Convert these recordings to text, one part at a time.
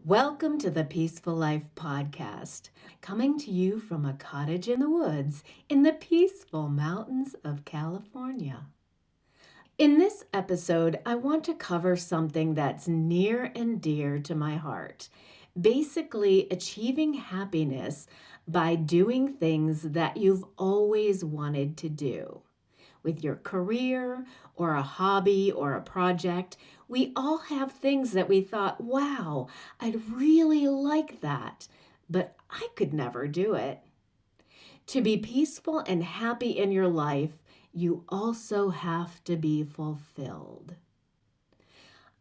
Welcome to the Peaceful Life Podcast, coming to you from a cottage in the woods in the peaceful mountains of California. In this episode, I want to cover something that's near and dear to my heart. Basically, achieving happiness by doing things that you've always wanted to do. With your career or a hobby or a project, we all have things that we thought, wow, I'd really like that, but I could never do it. To be peaceful and happy in your life, you also have to be fulfilled.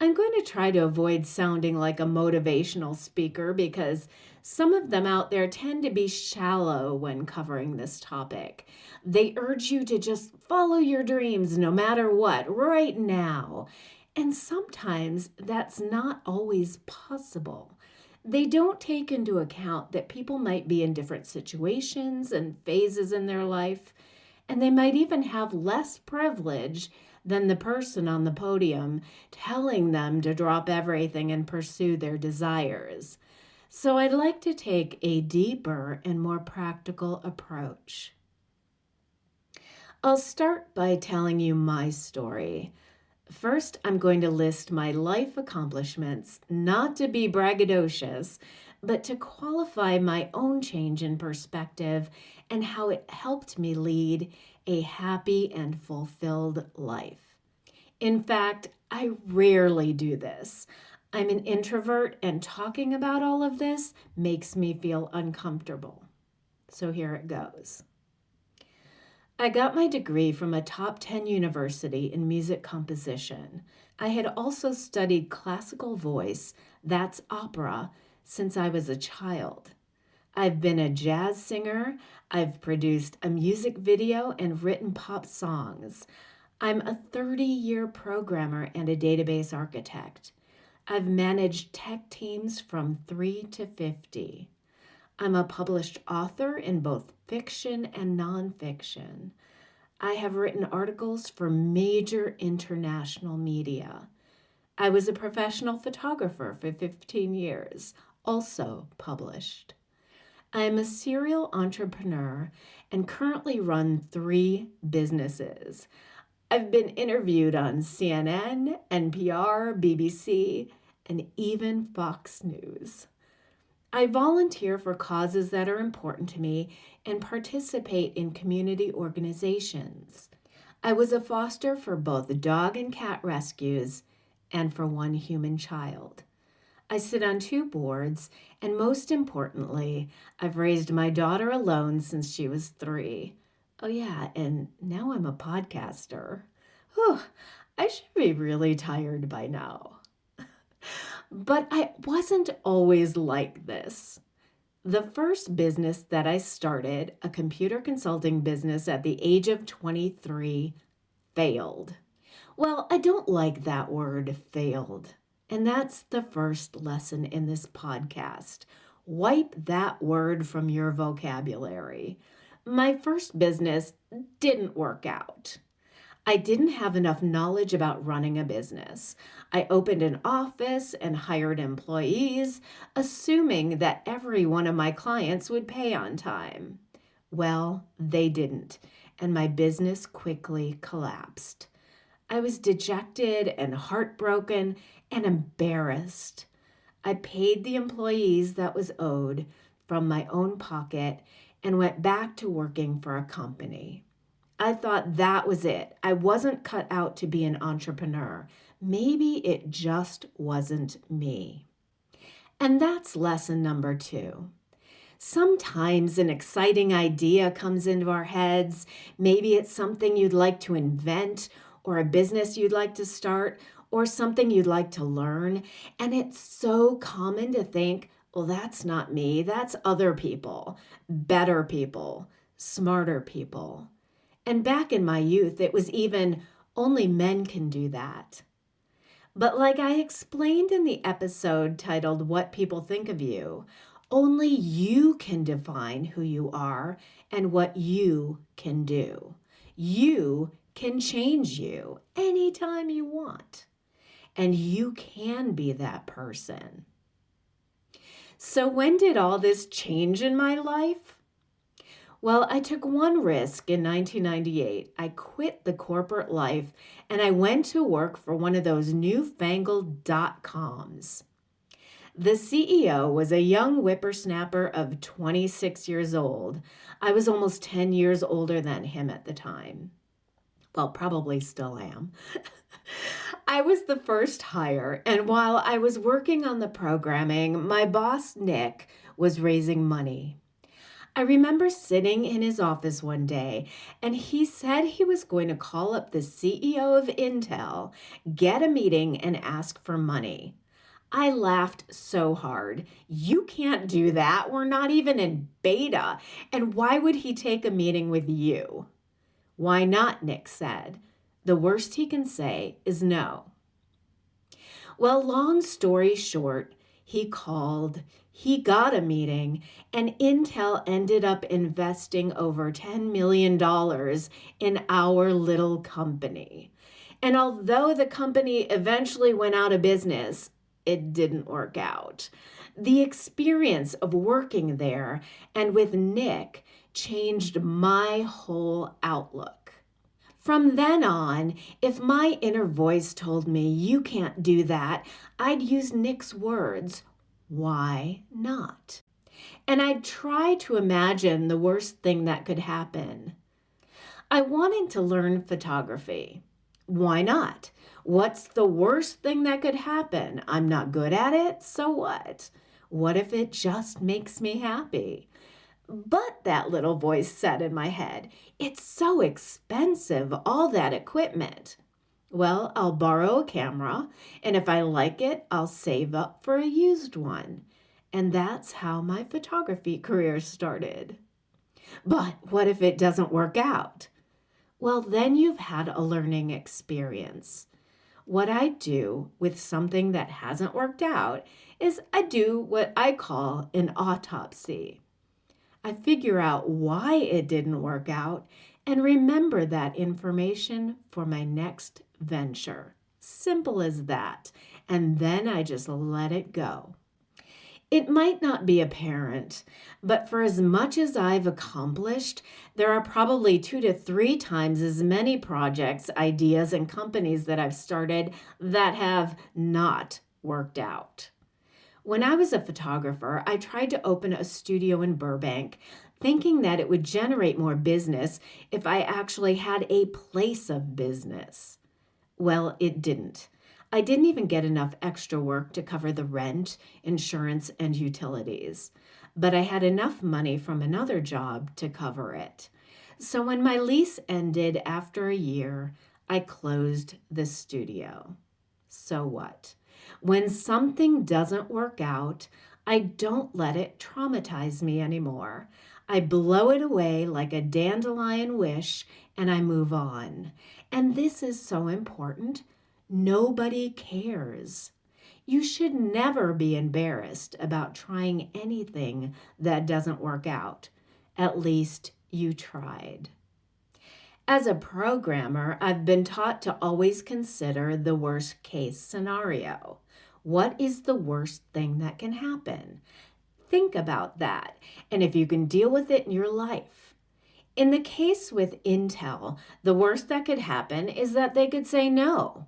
I'm going to try to avoid sounding like a motivational speaker because some of them out there tend to be shallow when covering this topic. They urge you to just follow your dreams no matter what, right now. And sometimes that's not always possible. They don't take into account that people might be in different situations and phases in their life, and they might even have less privilege than the person on the podium telling them to drop everything and pursue their desires. So I'd like to take a deeper and more practical approach. I'll start by telling you my story. First, I'm going to list my life accomplishments, not to be braggadocious, but to qualify my own change in perspective and how it helped me lead a happy and fulfilled life. In fact, I rarely do this. I'm an introvert, and talking about all of this makes me feel uncomfortable. So here it goes. I got my degree from a top 10 university in music composition. I had also studied classical voice, that's opera, since I was a child. I've been a jazz singer, I've produced a music video and written pop songs. I'm a 30-year programmer and a database architect. I've managed tech teams from 3 to 50. I'm a published author in both fiction and nonfiction. I have written articles for major international media. I was a professional photographer for 15 years, also published. I am a serial entrepreneur and currently run 3 businesses. I've been interviewed on CNN, NPR, BBC, and even Fox News. I volunteer for causes that are important to me and participate in community organizations. I was a foster for both dog and cat rescues and for 1 human child. I sit on 2 boards, and most importantly, I've raised my daughter alone since she was 3. Oh yeah, and now I'm a podcaster. Whew, I should be really tired by now. But I wasn't always like this. The first business that I started, a computer consulting business at the age of 23, failed. Well, I don't like that word, failed. And that's the first lesson in this podcast. Wipe that word from your vocabulary. My first business didn't work out. I didn't have enough knowledge about running a business. I opened an office and hired employees, assuming that every one of my clients would pay on time. Well, they didn't, and my business quickly collapsed. I was dejected and heartbroken and embarrassed. I paid the employees that was owed from my own pocket and went back to working for a company. I thought that was it. I wasn't cut out to be an entrepreneur. Maybe it just wasn't me. And that's lesson number 2. Sometimes an exciting idea comes into our heads. Maybe it's something you'd like to invent, or a business you'd like to start, or something you'd like to learn. And it's so common to think, well, that's not me. That's other people, better people, smarter people. And back in my youth, it was even only men can do that. But like I explained in the episode titled What People Think of You, only you can define who you are and what you can do. You can change you anytime you want. And you can be that person. So, when did all this change in my life? Well, I took one risk in 1998. I quit the corporate life and I went to work for one of those newfangled dot coms. The CEO was a young whippersnapper of 26 years old. I was almost 10 years older than him at the time. Well, probably still am. I was the first hire, and while I was working on the programming, my boss, Nick, was raising money. I remember sitting in his office one day, and he said he was going to call up the CEO of Intel, get a meeting, and ask for money. I laughed so hard. You can't do that. We're not even in beta. And why would he take a meeting with you? Why not? Nick said. The worst he can say is no. Well, long story short, he called, he got a meeting, and Intel ended up investing over $10 million in our little company. And although the company eventually went out of business, it didn't work out. The experience of working there and with Nick changed my whole outlook. From then on, if my inner voice told me, you can't do that, I'd use Nick's words, why not? And I'd try to imagine the worst thing that could happen. I wanted to learn photography. Why not? What's the worst thing that could happen? I'm not good at it, so what? What if it just makes me happy? But that little voice said in my head, it's so expensive, all that equipment. Well, I'll borrow a camera, and if I like it, I'll save up for a used one. And that's how my photography career started. But what if it doesn't work out? Well, then you've had a learning experience. What I do with something that hasn't worked out is I do what I call an autopsy. I figure out why it didn't work out and remember that information for my next venture. Simple as that. And then I just let it go. It might not be apparent, but for as much as I've accomplished, there are probably 2 to 3 times as many projects, ideas, and companies that I've started that have not worked out. When I was a photographer, I tried to open a studio in Burbank, thinking that it would generate more business if I actually had a place of business. Well, it didn't. I didn't even get enough extra work to cover the rent, insurance, and utilities. But I had enough money from another job to cover it. So when my lease ended after a year, I closed the studio. So what? When something doesn't work out, I don't let it traumatize me anymore. I blow it away like a dandelion wish and I move on. And this is so important. Nobody cares. You should never be embarrassed about trying anything that doesn't work out. At least you tried. As a programmer, I've been taught to always consider the worst case scenario. What is the worst thing that can happen? Think about that, and if you can deal with it in your life. In the case with Intel, the worst that could happen is that they could say no.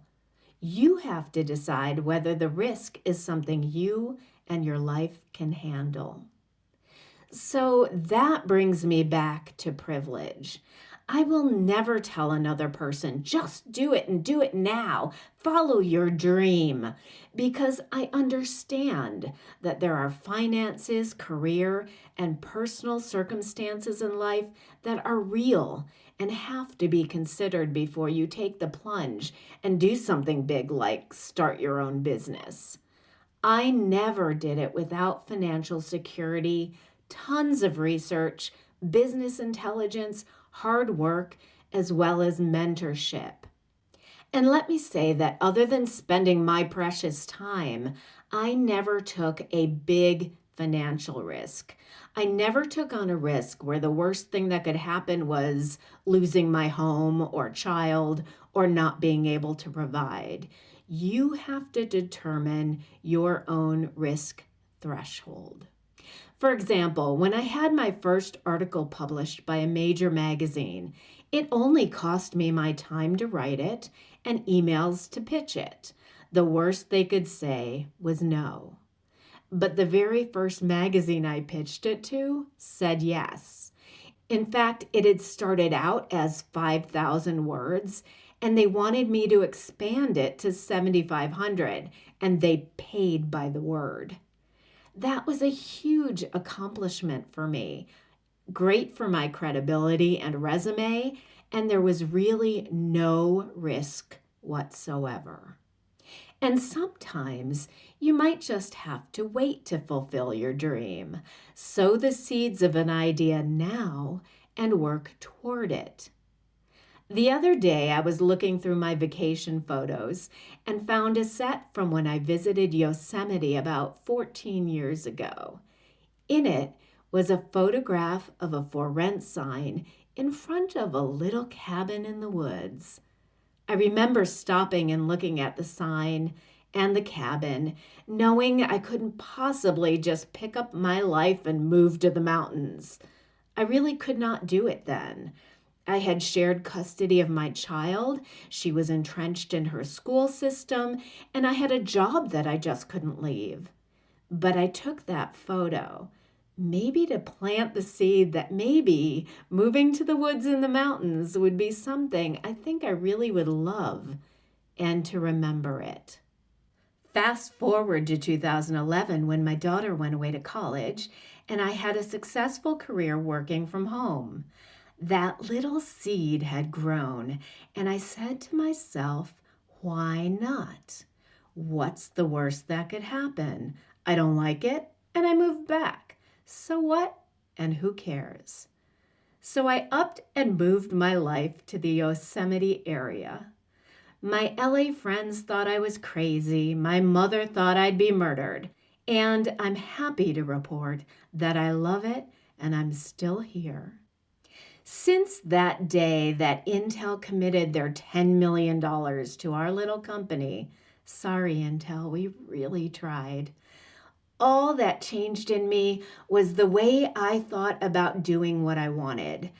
You have to decide whether the risk is something you and your life can handle. So that brings me back to privilege. I will never tell another person, just do it and do it now. Follow your dream. Because I understand that there are finances, career, and personal circumstances in life that are real and have to be considered before you take the plunge and do something big like start your own business. I never did it without financial security, tons of research, business intelligence, hard work, as well as mentorship. And let me say that other than spending my precious time, I never took a big financial risk. I never took on a risk where the worst thing that could happen was losing my home or child or not being able to provide. You have to determine your own risk threshold. For example, when I had my first article published by a major magazine, it only cost me my time to write it and emails to pitch it. The worst they could say was no. But the very first magazine I pitched it to said yes. In fact, it had started out as 5,000 words, and they wanted me to expand it to 7,500, and they paid by the word. That was a huge accomplishment for me, great for my credibility and resume, and there was really no risk whatsoever. And sometimes you might just have to wait to fulfill your dream. Sow the seeds of an idea now and work toward it. The other day, I was looking through my vacation photos and found a set from when I visited Yosemite about 14 years ago. In it was a photograph of a for rent sign in front of a little cabin in the woods. I remember stopping and looking at the sign and the cabin, knowing I couldn't possibly just pick up my life and move to the mountains. I really could not do it then. I had shared custody of my child, she was entrenched in her school system, and I had a job that I just couldn't leave. But I took that photo, maybe to plant the seed that maybe moving to the woods and the mountains would be something I think I really would love, and to remember it. Fast forward to 2011 when my daughter went away to college and I had a successful career working from home. That little seed had grown, and I said to myself, why not? What's the worst that could happen? I don't like it, and I moved back. So what? And who cares? So I upped and moved my life to the Yosemite area. My LA friends thought I was crazy. My mother thought I'd be murdered. And I'm happy to report that I love it and I'm still here. Since that day that Intel committed their $10 million to our little company, sorry Intel, we really tried. All that changed in me was the way I thought about doing what I wanted.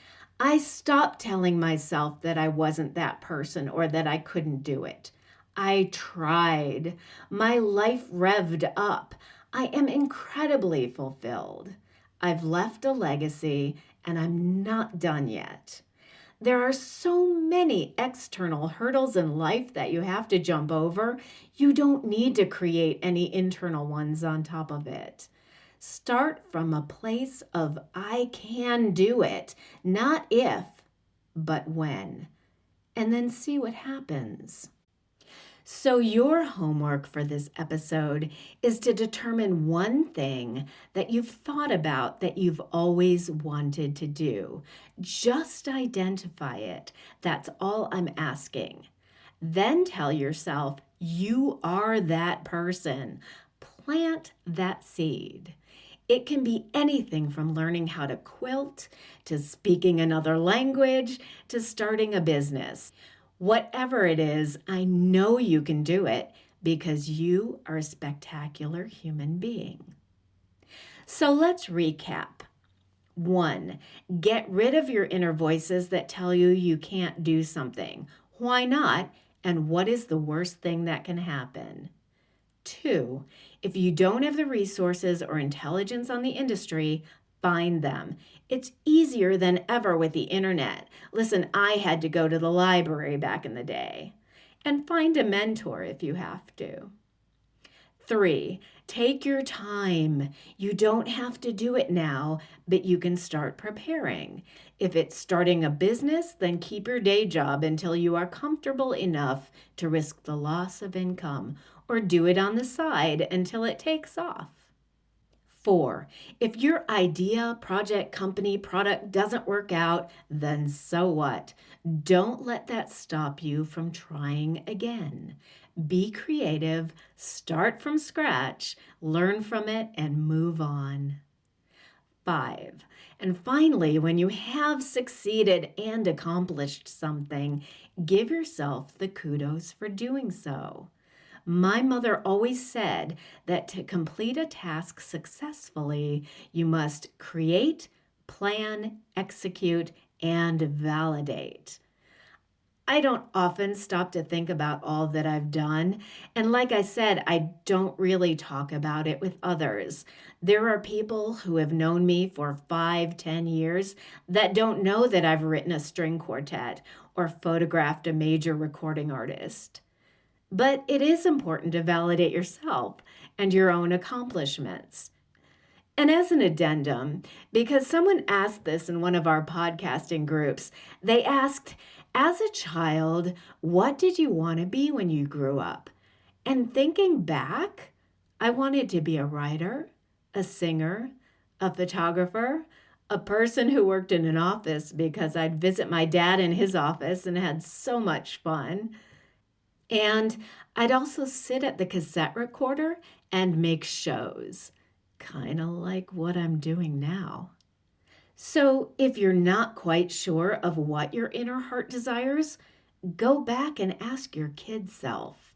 I stopped telling myself that I wasn't that person or that I couldn't do it. I tried. My life revved up. I am incredibly fulfilled. I've left a legacy and I'm not done yet. There are so many external hurdles in life that you have to jump over. You don't need to create any internal ones on top of it. Start from a place of I can do it, not if, but when, and then see what happens. So your homework for this episode is to determine one thing that you've thought about that you've always wanted to do. Just identify it. That's all I'm asking. Then tell yourself you are that person. Plant that seed. It can be anything from learning how to quilt, to speaking another language, to starting a business. Whatever it is, I know you can do it because you are a spectacular human being. So let's recap. 1, get rid of your inner voices that tell you you can't do something. Why not? And what is the worst thing that can happen? 2, if you don't have the resources or intelligence on the industry, find them. It's easier than ever with the internet. Listen, I had to go to the library back in the day. And find a mentor if you have to. 3, take your time. You don't have to do it now, but you can start preparing. If it's starting a business, then keep your day job until you are comfortable enough to risk the loss of income, or do it on the side until it takes off. 4, if your idea, project, company, product doesn't work out, then so what? Don't let that stop you from trying again. Be creative, start from scratch, learn from it, and move on. 5, and finally, when you have succeeded and accomplished something, give yourself the kudos for doing so. My mother always said that to complete a task successfully, you must create, plan, execute, and validate. I don't often stop to think about all that I've done. And like I said, I don't really talk about it with others. There are people who have known me for 5, 10 years that don't know that I've written a string quartet or photographed a major recording artist. But it is important to validate yourself and your own accomplishments. And as an addendum, because someone asked this in one of our podcasting groups, they asked, as a child, what did you want to be when you grew up? And thinking back, I wanted to be a writer, a singer, a photographer, a person who worked in an office because I'd visit my dad in his office and had so much fun. And I'd also sit at the cassette recorder and make shows, kind of like what I'm doing now. So if you're not quite sure of what your inner heart desires, go back and ask your kid self.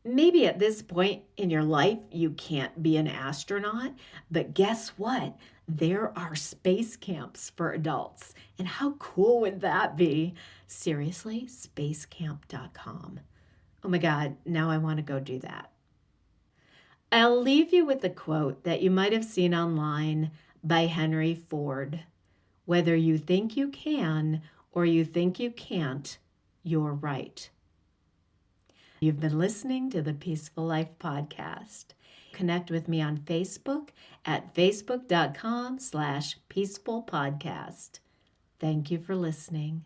Maybe at this point in your life, you can't be an astronaut, but guess what? There are space camps for adults. And how cool would that be? Seriously, spacecamp.com. Oh my God, now I want to go do that. I'll leave you with a quote that you might have seen online by Henry Ford. Whether you think you can or you think you can't, you're right. You've been listening to the Peaceful Life Podcast. Connect with me on Facebook at facebook.com/peacefulpodcast. Thank you for listening.